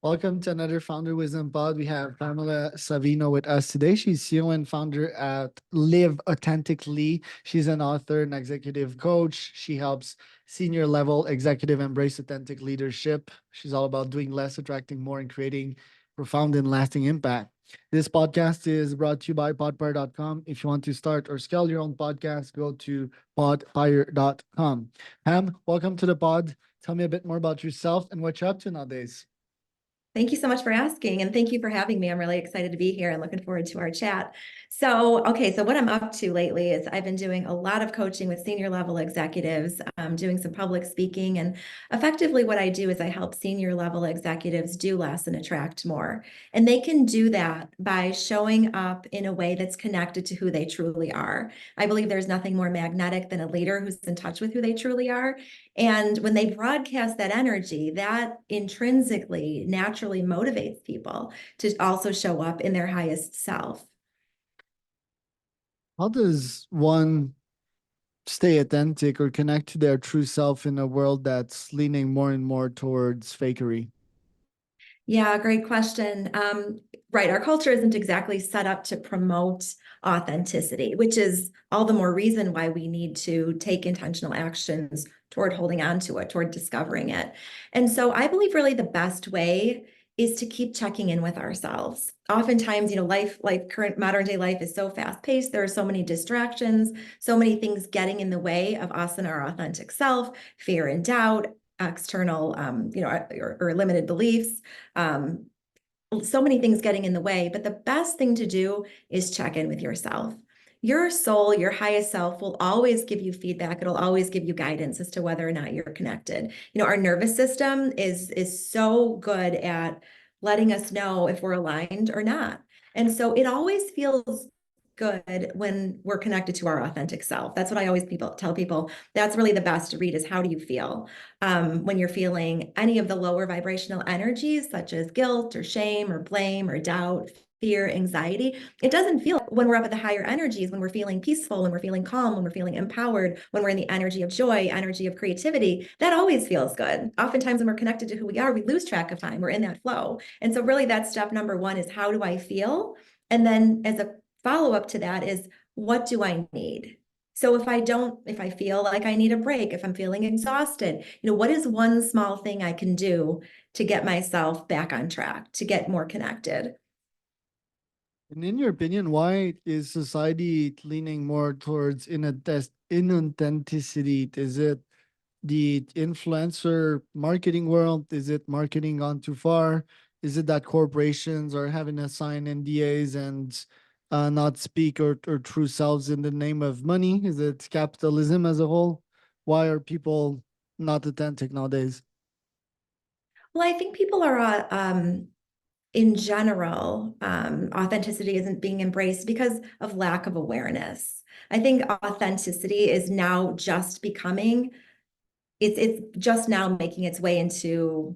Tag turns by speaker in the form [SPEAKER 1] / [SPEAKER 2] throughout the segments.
[SPEAKER 1] Welcome to another Founder Wisdom Pod. We have Pamela Savino with us today. She's CEO and founder at Live Authentically. She's an author and executive coach. She helps senior level executive embrace authentic leadership. She's all about doing less, attracting more, and creating profound and lasting impact. This podcast is brought to you by podfire.com. If you want to start or scale your own podcast, go to podfire.com. Pam, welcome to the pod. Tell me a bit more about yourself and what you're up to nowadays.
[SPEAKER 2] Thank you so much for asking, and thank you for having me. I'm really excited to be here and looking forward to our chat. So what I'm up to lately is I've been doing a lot of coaching with senior level executives, doing some public speaking, and effectively what I do is I help senior level executives do less and attract more. And they can do that by showing up in a way that's connected to who they truly are. I believe there's nothing more magnetic than a leader who's in touch with who they truly are. And when they broadcast that energy, that intrinsically, naturally motivates people to also show up in their highest self.
[SPEAKER 1] How does one stay authentic or connect to their true self in a world that's leaning more and more towards fakery?
[SPEAKER 2] Yeah, great question. Right, our culture isn't exactly set up to promote authenticity, which is all the more reason why we need to take intentional actions toward holding on to it, toward discovering it. And so I believe really the best way is to keep checking in with ourselves. Oftentimes, current modern day life is so fast paced. There are so many distractions, so many things getting in the way of us and our authentic self, fear and doubt, external, or limited beliefs. Um, so many things getting in the way, but the best thing to do is check in with yourself. Your soul, your highest self will always give you feedback. It'll always give you guidance as to whether or not you're connected. Our nervous system is so good at letting us know if we're aligned or not. And so it always feels good when we're connected to our authentic self. That's what I always tell people. That's really the best to read is how do you feel when you're feeling any of the lower vibrational energies, such as guilt or shame or blame or doubt, fear, anxiety. It doesn't feel when we're up at the higher energies, when we're feeling peaceful, when we're feeling calm, when we're feeling empowered, when we're in the energy of joy, energy of creativity, that always feels good. Oftentimes when we're connected to who we are, we lose track of time. We're in that flow. And so really that's step number one is how do I feel? And then as a follow-up to that is what do I need? So if I feel like I need a break, if I'm feeling exhausted, what is one small thing I can do to get myself back on track, to get more connected?
[SPEAKER 1] And in your opinion, why is society leaning more towards inauthenticity? Is it the influencer marketing world? Is it marketing gone too far? Is it that corporations are having to sign NDAs and not speak or true selves in the name of money? Is it capitalism as a whole? Why are people not authentic nowadays?
[SPEAKER 2] Well, I think people are in general, authenticity isn't being embraced because of lack of awareness. I think authenticity is now just becoming, it's just now making its way into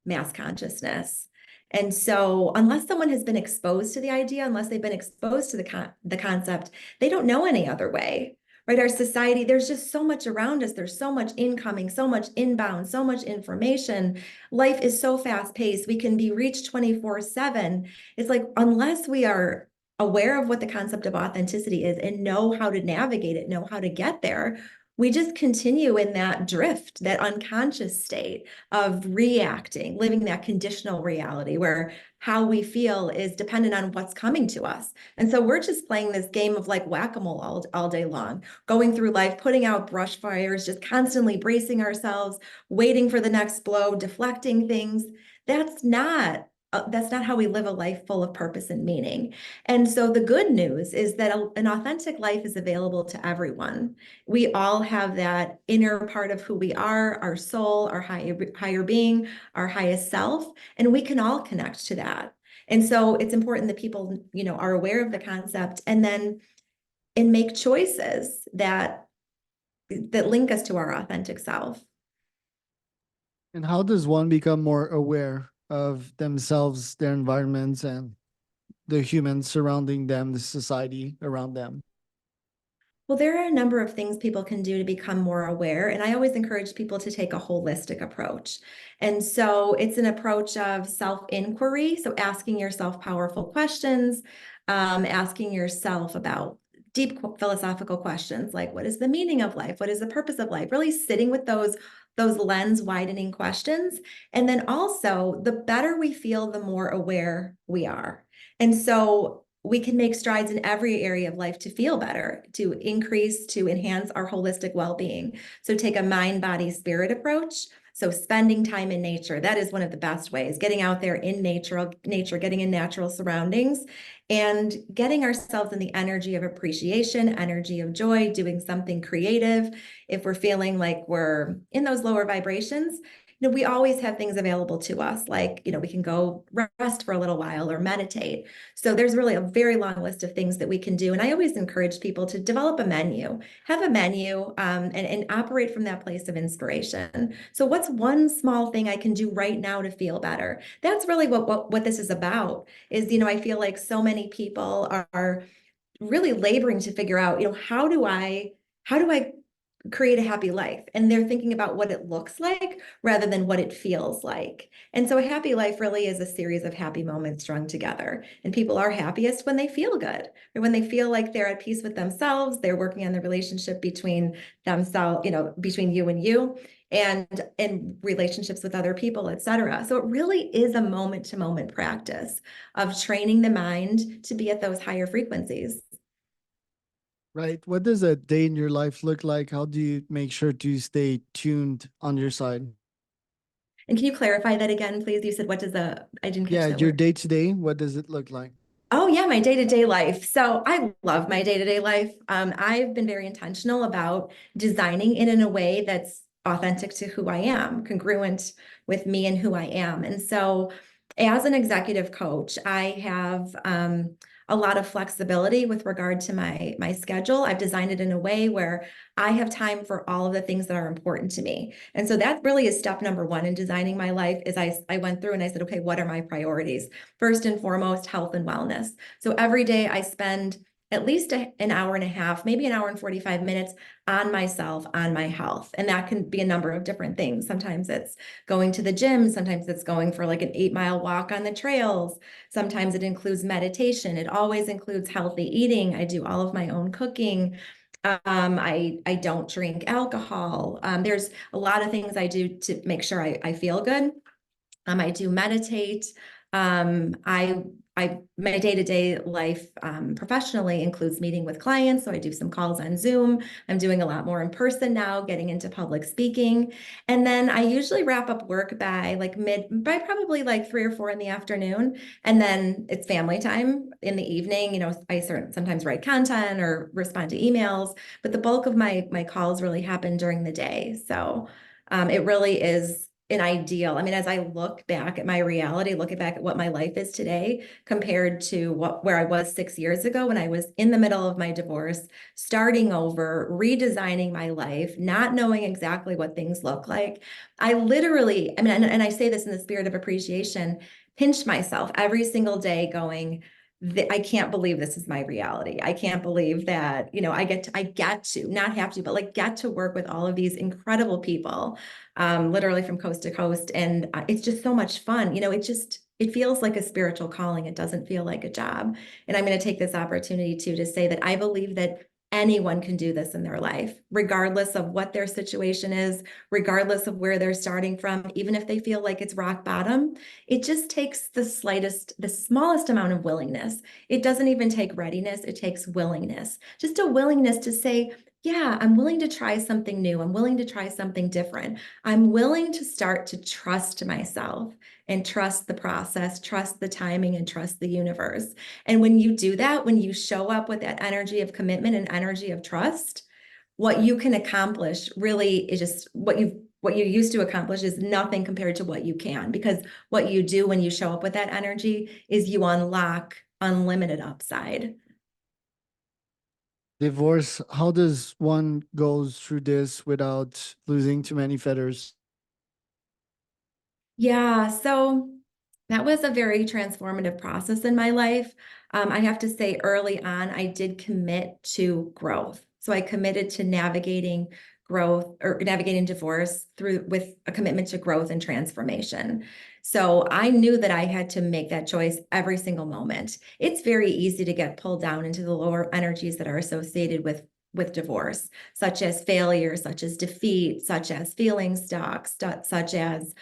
[SPEAKER 2] mass consciousness. And so unless someone has been exposed to the idea, unless they've been exposed to the concept, they don't know any other way. Right? Our society, there's just so much around us. There's so much incoming, so much inbound, so much information. Life is so fast paced. We can be reached 24/7. It's like, unless we are aware of what the concept of authenticity is and know how to navigate it, know how to get there, we just continue in that drift, that unconscious state of reacting, living that conditional reality where how we feel is dependent on what's coming to us. And so we're just playing this game of like whack-a-mole all day long, going through life, putting out brush fires, just constantly bracing ourselves, waiting for the next blow, deflecting things. That's not how we live a life full of purpose and meaning. And so the good news is that an authentic life is available to everyone. We all have that inner part of who we are, our soul, our higher being, our highest self, and we can all connect to that. And so it's important that people, are aware of the concept and make choices that link us to our authentic self.
[SPEAKER 1] And how does one become more aware of themselves, their environments, and the humans surrounding them, the society around them?
[SPEAKER 2] Well, there are a number of things people can do to become more aware. And I always encourage people to take a holistic approach. And so it's an approach of self-inquiry. So asking yourself powerful questions, asking yourself about deep philosophical questions like what is the meaning of life? What is the purpose of life? Really sitting with those lens widening questions. And then also, the better we feel, the more aware we are. And so we can make strides in every area of life to feel better, to increase, to enhance our holistic well-being. So take a mind, body, spirit approach. So spending time in nature, that is one of the best ways, getting out there in nature, getting in natural surroundings and getting ourselves in the energy of appreciation, energy of joy, doing something creative. If we're feeling like we're in those lower vibrations, we always have things available to us, like, we can go rest for a little while or meditate. So there's really a very long list of things that we can do. And I always encourage people to develop a menu, have a menu, and operate from that place of inspiration. So what's one small thing I can do right now to feel better? That's really what this is about is, I feel like so many people are really laboring to figure out, how do I create a happy life? And they're thinking about what it looks like rather than what it feels like. And so a happy life really is a series of happy moments strung together. And people are happiest when they feel good, or when they feel like they're at peace with themselves, they're working on the relationship between themselves, between you and you, and relationships with other people, et cetera. So it really is a moment-to-moment practice of training the mind to be at those higher frequencies.
[SPEAKER 1] Right. What does a day in your life look like? How do you make sure to stay tuned on your side?
[SPEAKER 2] And can you clarify that again, please? You said, I didn't catch
[SPEAKER 1] Yeah,
[SPEAKER 2] that
[SPEAKER 1] your
[SPEAKER 2] word.
[SPEAKER 1] day to day, what does it look like?
[SPEAKER 2] Oh yeah, my day-to-day life. So I love my day-to-day life. I've been very intentional about designing it in a way that's authentic to who I am, congruent with me and who I am. And so as an executive coach, I have a lot of flexibility with regard to my schedule. I've designed it in a way where I have time for all of the things that are important to me. And so that really is step number one in designing my life is I went through and I said, okay, what are my priorities? First and foremost, health and wellness. So every day I spend at least an hour and a half, maybe an hour and 45 minutes on myself, on my health. And that can be a number of different things. Sometimes it's going to the gym. Sometimes it's going for like an 8-mile walk on the trails. Sometimes it includes meditation. It always includes healthy eating. I do all of my own cooking. I don't drink alcohol. There's a lot of things I do to make sure I feel good. I do meditate. I my day-to-day life professionally includes meeting with clients. So I do some calls on Zoom. I'm doing a lot more in person now, getting into public speaking. And then I usually wrap up work by probably like 3 or 4 in the afternoon. And then it's family time in the evening. I sometimes write content or respond to emails, but the bulk of my calls really happen during the day. So it really is an ideal. I mean, as I look back at my reality, looking back at what my life is today compared to where I was 6 years ago when I was in the middle of my divorce, starting over, redesigning my life, not knowing exactly what things look like. I literally, I mean, and I say this in the spirit of appreciation, pinch myself every single day going, I can't believe this is my reality. I can't believe that, I get to not have to, but like get to work with all of these incredible people, literally from coast to coast. And it's just so much fun. It feels like a spiritual calling. It doesn't feel like a job. And I'm going to take this opportunity to say that I believe that anyone can do this in their life, regardless of what their situation is, regardless of where they're starting from, even if they feel like it's rock bottom. It just takes the smallest amount of willingness. It doesn't even take readiness, it takes willingness. Just a willingness to say, yeah, I'm willing to try something new. I'm willing to try something different. I'm willing to start to trust myself and trust the process, trust the timing, and trust the universe. And when you do that, when you show up with that energy of commitment and energy of trust, what you can accomplish really is just what you used to accomplish is nothing compared to what you can, because what you do when you show up with that energy is you unlock unlimited upside.
[SPEAKER 1] Divorce, how does one goes through this without losing too many feathers?
[SPEAKER 2] Yeah, so that was a very transformative process in my life. I have to say early on, I did commit to growth. So I committed to navigating growth or navigating divorce through with a commitment to growth and transformation. So I knew that I had to make that choice every single moment. It's very easy to get pulled down into the lower energies that are associated with divorce, such as failure, such as defeat, such as feeling stuck, such as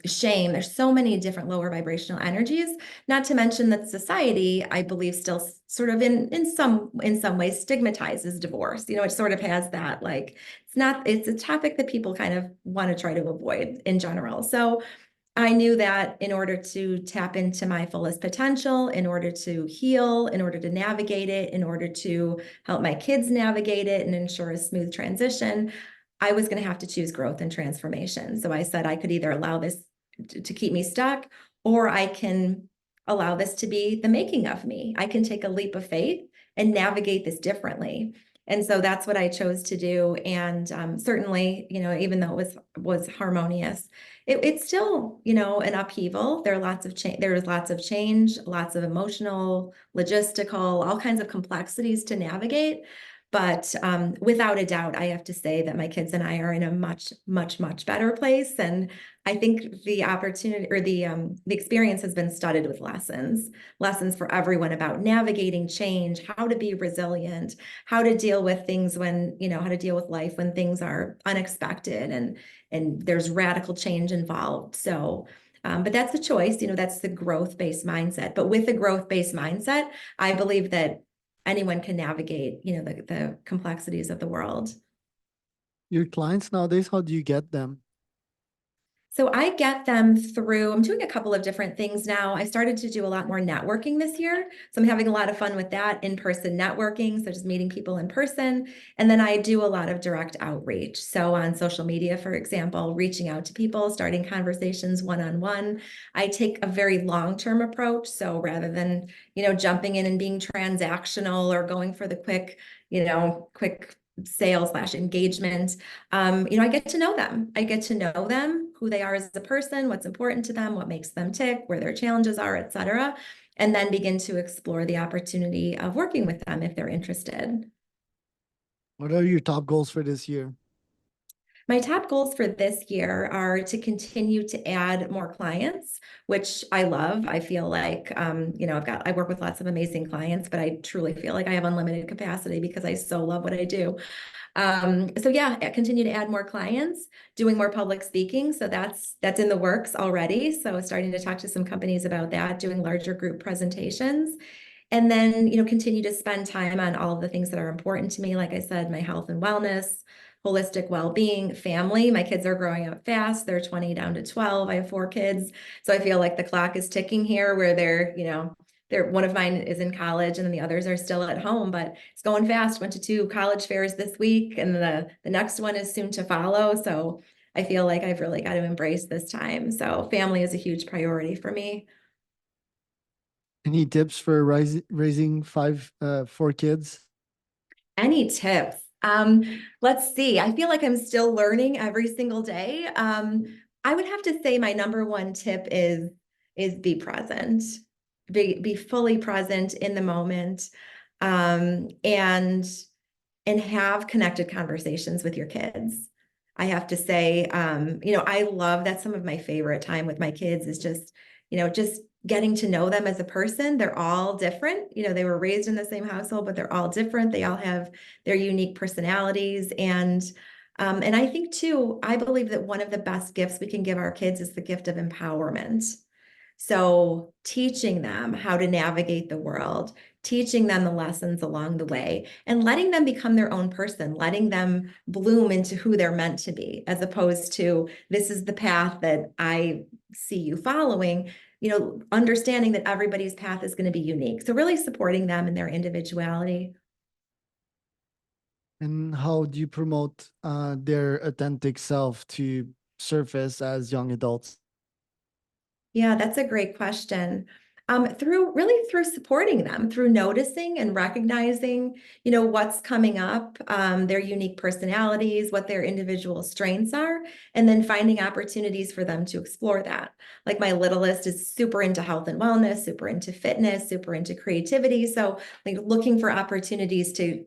[SPEAKER 2] shame. There's so many different lower vibrational energies. Not to mention that society, I believe, still sort of in some ways stigmatizes divorce. You know, it sort of has that like it's a topic that people kind of want to try to avoid in general. So I knew that in order to tap into my fullest potential, in order to heal, in order to navigate it, in order to help my kids navigate it and ensure a smooth transition, I was going to have to choose growth and transformation. So I said I could either allow this to keep me stuck, or I can allow this to be the making of me. I can take a leap of faith and navigate this differently. And so that's what I chose to do. And certainly, you know, even though it was harmonious, it's still, you know, an upheaval. There are lots of change. There's lots of change, lots of emotional, logistical, all kinds of complexities to navigate. But without a doubt, I have to say that my kids and I are in a much, much, much better place. And I think the opportunity or the experience has been studded with lessons for everyone about navigating change, how to be resilient, how to deal with things when, you know, how to deal with life when things are unexpected and there's radical change involved. So, but that's the choice, you know, that's the growth-based mindset. But with the growth-based mindset, I believe that anyone can navigate, you know, the complexities of the world.
[SPEAKER 1] Your clients nowadays, how do you get them?
[SPEAKER 2] So I get them through, I'm doing a couple of different things now. I started to do a lot more networking this year. So I'm having a lot of fun with that, in-person networking, so just meeting people in person. And then I do a lot of direct outreach. So on social media, for example, reaching out to people, starting conversations one-on-one. I take a very long-term approach. So rather than, you know, jumping in and being transactional or going for the quick, you know, quick sale/engagement, you know, I get to know them. I get to know them, who they are as a person, what's important to them, what makes them tick, where their challenges are, et cetera, and then begin to explore the opportunity of working with them if they're interested.
[SPEAKER 1] What are your top goals for this year?
[SPEAKER 2] My top goals for this year are to continue to add more clients, which I love. I feel like, you know, I work with lots of amazing clients, but I truly feel like I have unlimited capacity because I so love what I do. So yeah, continue to add more clients, doing more public speaking. So that's in the works already. So starting to talk to some companies about that, doing larger group presentations. And then, you know, continue to spend time on all of the things that are important to me. Like I said, my health and wellness, holistic well-being, family. My kids are growing up fast. They're 20 down to 12. I have 4 kids. So I feel like the clock is ticking here where they're, you know, one of mine is in college and then the others are still at home, but it's going fast. Went to 2 college fairs this week and the next one is soon to follow. So I feel like I've really got to embrace this time. So family is a huge priority for me.
[SPEAKER 1] Any tips for raising 4 kids?
[SPEAKER 2] Any tips? Let's see. I feel like I'm still learning every single day. I would have to say my number one tip is be present. Be fully present in the moment. And have connected conversations with your kids. I have to say, you know, I love that some of my favorite time with my kids is just, you know, just getting to know them as a person. They're all different. You know, they were raised in the same household, but they're all different. They all have their unique personalities. And I think too, I believe that one of the best gifts we can give our kids is the gift of empowerment. So teaching them how to navigate the world, teaching them the lessons along the way, and letting them become their own person, letting them bloom into who they're meant to be, as opposed to this is the path that I see you following, you know, understanding that everybody's path is going to be unique. So really supporting them in their individuality.
[SPEAKER 1] And how do you promote their authentic self to surface as young adults?
[SPEAKER 2] Yeah, that's a great question. Through supporting them, through noticing and recognizing, what's coming up, their unique personalities, what their individual strengths are, and then finding opportunities for them to explore that. Like my littlest is super into health and wellness, super into fitness, super into creativity. So like looking for opportunities to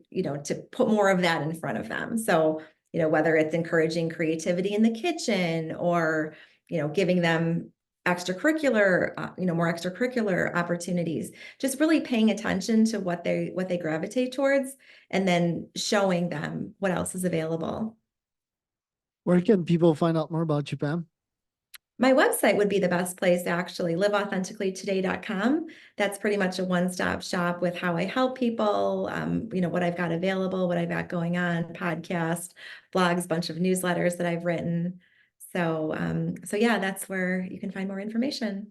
[SPEAKER 2] put more of that in front of them. So, whether it's encouraging creativity in the kitchen or, giving them more extracurricular opportunities, just really paying attention to what they gravitate towards and then showing them what else is available.
[SPEAKER 1] Where can people find out more about you, Pam?
[SPEAKER 2] My website would be the best place, actually, liveauthenticallytoday.com. That's pretty much a one-stop shop with how I help people, what I've got available, what I've got going on, podcast, blogs, bunch of newsletters that I've written. So yeah, that's where you can find more information.